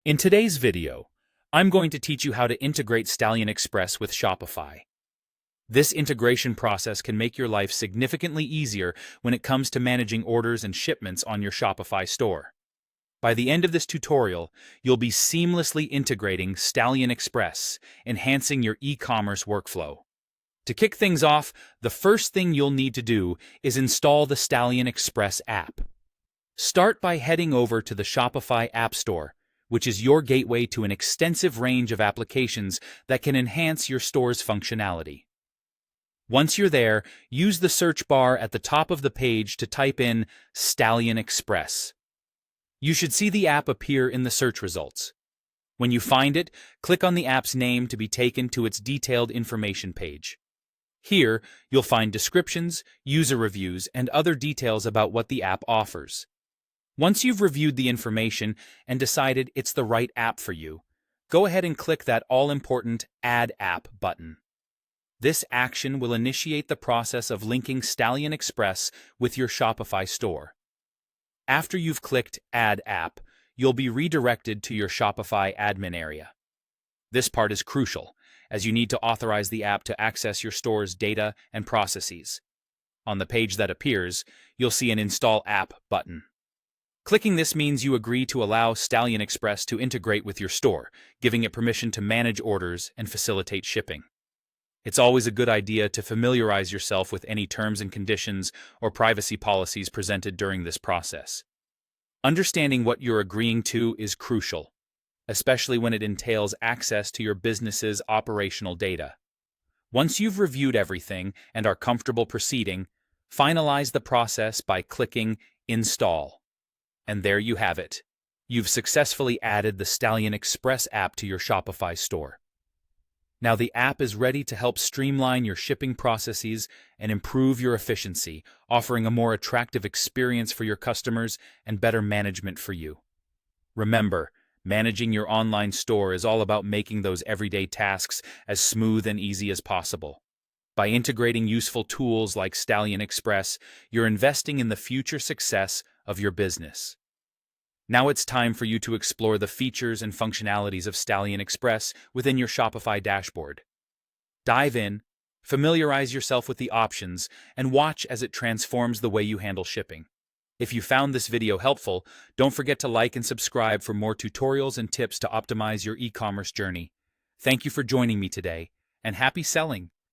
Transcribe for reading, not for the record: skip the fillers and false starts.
In today's video, I'm going to teach you how to integrate Stallion Express with Shopify. This integration process can make your life significantly easier when it comes to managing orders and shipments on your Shopify store. By the end of this tutorial, you'll be seamlessly integrating Stallion Express, enhancing your e-commerce workflow. To kick things off, the first thing you'll need to do is install the Stallion Express app. Start by heading over to the Shopify App Store, which is your gateway to an extensive range of applications that can enhance your store's functionality. Once you're there, use the search bar at the top of the page to type in Stallion Express. You should see the app appear in the search results. When you find it, click on the app's name to be taken to its detailed information page. Here, you'll find descriptions, user reviews, and other details about what the app offers. Once you've reviewed the information and decided it's the right app for you, go ahead and click that all-important Add App button. This action will initiate the process of linking Stallion Express with your Shopify store. After you've clicked Add App, you'll be redirected to your Shopify admin area. This part is crucial, as you need to authorize the app to access your store's data and processes. On the page that appears, you'll see an Install App button. Clicking this means you agree to allow Stallion Express to integrate with your store, giving it permission to manage orders and facilitate shipping. It's always a good idea to familiarize yourself with any terms and conditions or privacy policies presented during this process. Understanding what you're agreeing to is crucial, especially when it entails access to your business's operational data. Once you've reviewed everything and are comfortable proceeding, finalize the process by clicking Install. And there you have it. You've successfully added the Stallion Express app to your Shopify store. Now the app is ready to help streamline your shipping processes and improve your efficiency, offering a more attractive experience for your customers and better management for you. Remember, managing your online store is all about making those everyday tasks as smooth and easy as possible. By integrating useful tools like Stallion Express, you're investing in the future success of your business. Now it's time for you to explore the features and functionalities of Stallion Express within your Shopify dashboard. Dive in, familiarize yourself with the options, and watch as it transforms the way you handle shipping. If you found this video helpful, don't forget to like and subscribe for more tutorials and tips to optimize your e-commerce journey. Thank you for joining me today, and happy selling!